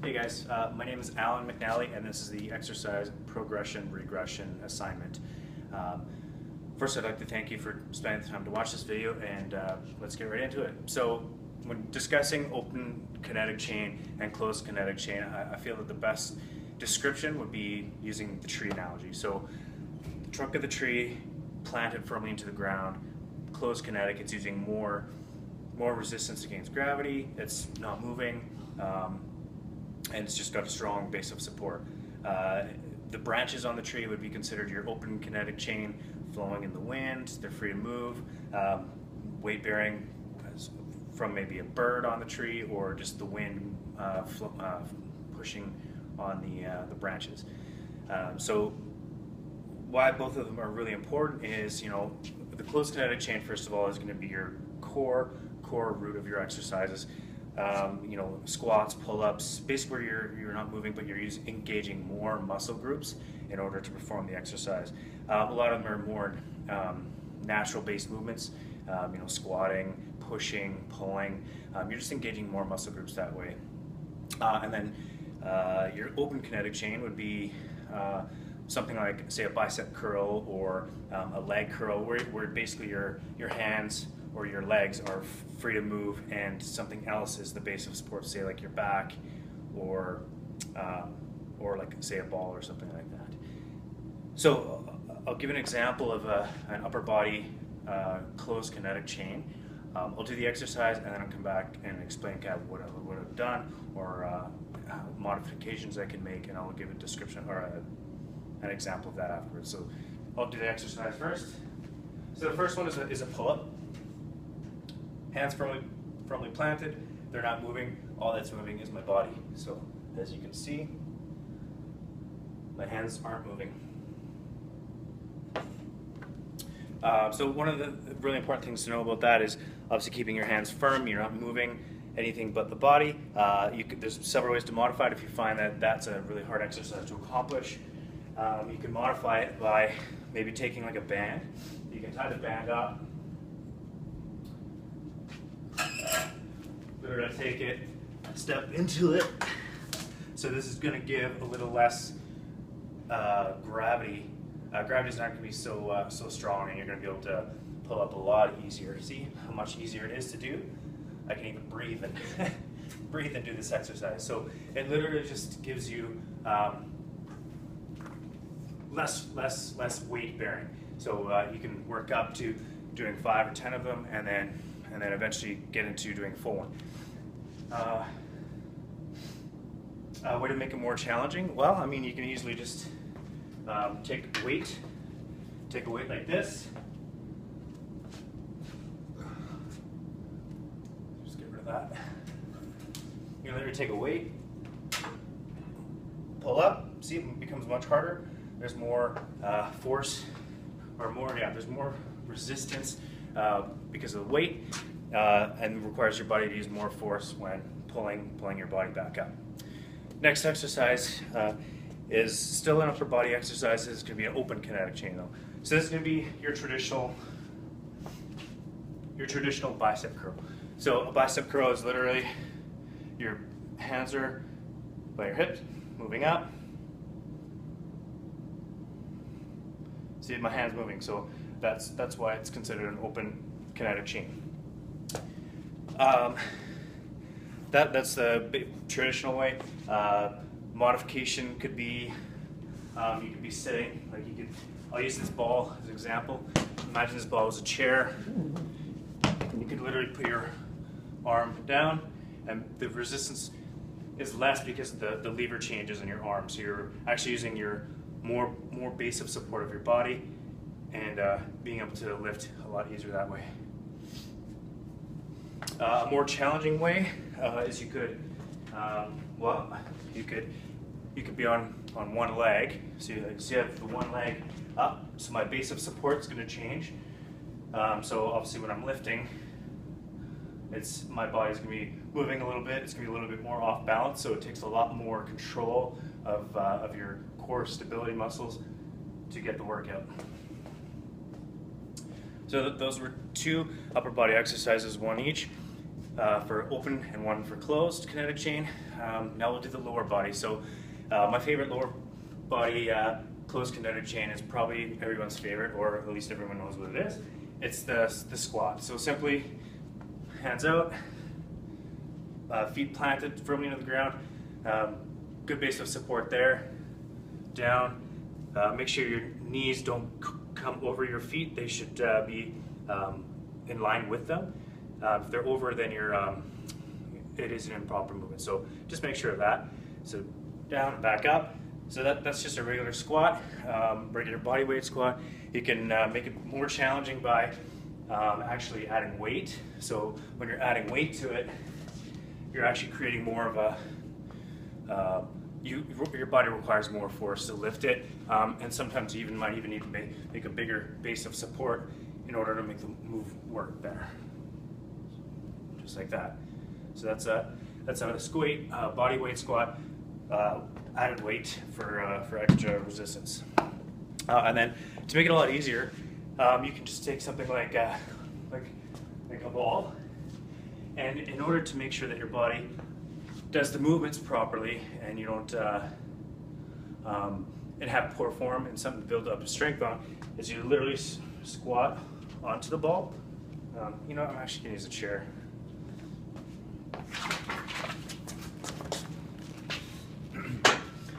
Hey guys, my name is Alan McNally and this is the exercise progression regression assignment. First I'd like to thank you for spending the time to watch this video, and let's get right into it. So when discussing open kinetic chain and closed kinetic chain, I feel that the best description would be using the tree analogy. So the trunk of the tree planted firmly into the ground, closed kinetic, it's using more resistance against gravity, it's not moving, and it's just got a strong base of support. The branches on the tree would be considered your open kinetic chain, flowing in the wind, they're free to move, weight bearing from maybe a bird on the tree or just the wind pushing on the branches. So why both of them are really important is, the closed kinetic chain, first of all, is going to be your core root of your exercises. Squats, pull-ups, basically where you're not moving, but you're engaging more muscle groups in order to perform the exercise. A lot of them are more natural-based movements, squatting, pushing, pulling. You're just engaging more muscle groups that way. And then your open kinetic chain would be something like, say, a bicep curl or a leg curl, where basically your hands or your legs are free to move and something else is the base of support, say like your back or like, say, a ball or something like that. So I'll give an example of an upper body closed kinetic chain. I'll do the exercise and then I'll come back and explain kind of what I've done or modifications I can make, and I'll give a description or an example of that afterwards. So I'll do the exercise first. So the first one is a pull-up. Hands firmly planted, they're not moving. All that's moving is my body. So as you can see, my hands aren't moving. So one of the really important things to know about that is obviously keeping your hands firm. You're not moving anything but the body. There's several ways to modify it if you find that that's a really hard exercise to accomplish. You can modify it by maybe taking like a band. You can tie the band up. We're going to take it, step into it. So this is going to give a little less gravity. Gravity's not going to be so strong, and you're going to be able to pull up a lot easier. See how much easier it is to do? I can even breathe and do this exercise. So it literally just gives you less weight bearing. So you can work up to doing 5 or 10 of them, and then eventually get into doing full one. Way to make it more challenging? Well, I mean, you can easily just take a weight like this. Just get rid of that. You can literally take a weight, pull up. See, it becomes much harder. There's more force, or there's more resistance because of the weight, and requires your body to use more force when pulling your body back up. Next exercise is still an upper body exercise. It's going to be an open kinetic chain though. So this is going to be your traditional bicep curl. So a bicep curl is literally your hands are by your hips, moving up. See, my hand's moving, so that's why it's considered an open kinetic chain. That's the traditional way. Modification could be, you could be sitting, like I'll use this ball as an example. Imagine this ball was a chair. You could literally put your arm down, and the resistance is less because the lever changes in your arm. So you're actually using your more base of support of your body, and being able to lift a lot easier that way. A more challenging way is you could be on one leg. So you have the one leg up. So my base of support is going to change. So obviously when I'm lifting, my body's going to be moving a little bit. It's going to be a little bit more off balance. So it takes a lot more control of your core stability muscles to get the workout. So those were 2 upper body exercises, one each. for open and one for closed kinetic chain. Now we'll do the lower body. So my favorite lower body closed kinetic chain is probably everyone's favorite, or at least everyone knows what it is. It's the squat. So simply hands out, feet planted firmly into the ground, good base of support there, down. Make sure your knees don't come over your feet. They should be in line with them. If they're over, then it is an improper movement. So just make sure of that. So down and back up. So that's just a regular squat, regular body weight squat. You can make it more challenging by actually adding weight. So when you're adding weight to it, you're actually creating more of a, your body requires more force to lift it, and sometimes you might even need to make a bigger base of support in order to make the move work better. Just like that. So that's a squat, body weight squat, added weight for extra resistance. And then to make it a lot easier, you can just take something like a ball, and in order to make sure that your body does the movements properly and you don't and have poor form and something to build up strength on, is you literally squat onto the ball. You know, I'm actually gonna use a chair.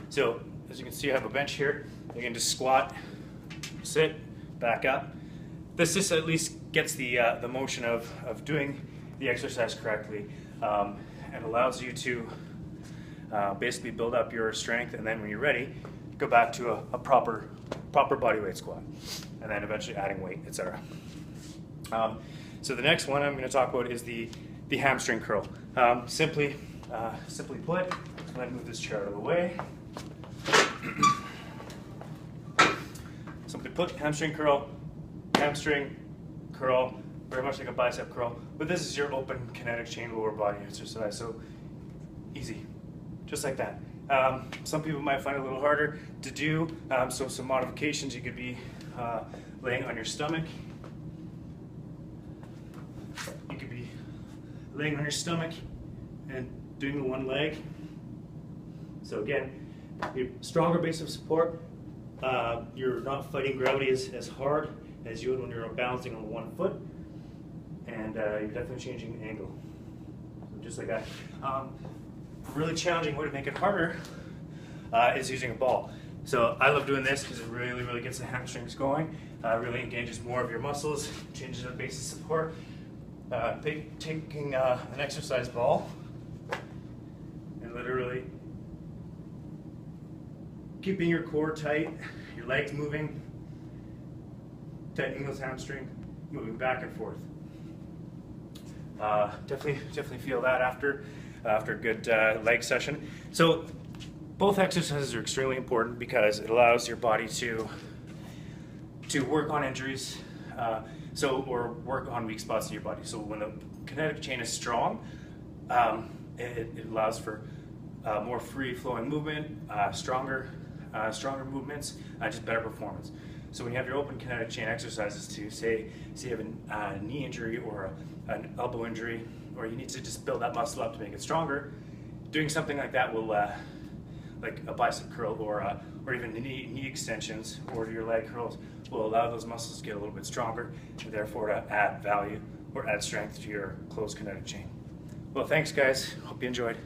So as you can see, I have a bench here. You can just squat, sit, back up. This just at least gets the motion of doing the exercise correctly, and allows you to basically build up your strength, and then when you're ready, go back to a proper body weight squat, and then eventually adding weight, etc. So the next one I'm going to talk about is the hamstring curl. Simply put, I'm going to move this chair out of the way. Simply put, hamstring curl, very much like a bicep curl, but this is your open kinetic chain lower body exercise, so easy, just like that. Some people might find it a little harder to do, so some modifications: you could be laying on your stomach. You could be laying on your stomach and doing the one leg. So again, your stronger base of support. You're not fighting gravity as hard as you would when you're balancing on one foot, and you're definitely changing the angle. So just like that. A really challenging way to make it harder is using a ball. So I love doing this because it really gets the hamstrings going, really engages more of your muscles, changes the base of support. Taking an exercise ball and literally keeping your core tight, your legs moving, tightening those hamstrings, moving back and forth. Definitely feel that after a good leg session. So both exercises are extremely important because it allows your body to work on injuries, or work on weak spots in your body. So when the kinetic chain is strong, it allows for more free-flowing movement, stronger movements, just better performance. So when you have your open kinetic chain exercises to say you have a knee injury or an elbow injury, or you need to just build that muscle up to make it stronger, doing something like that will, like a bicep curl or even knee extensions or your leg curls, will allow those muscles to get a little bit stronger, and therefore to add value or add strength to your closed kinetic chain. Well, thanks guys. Hope you enjoyed.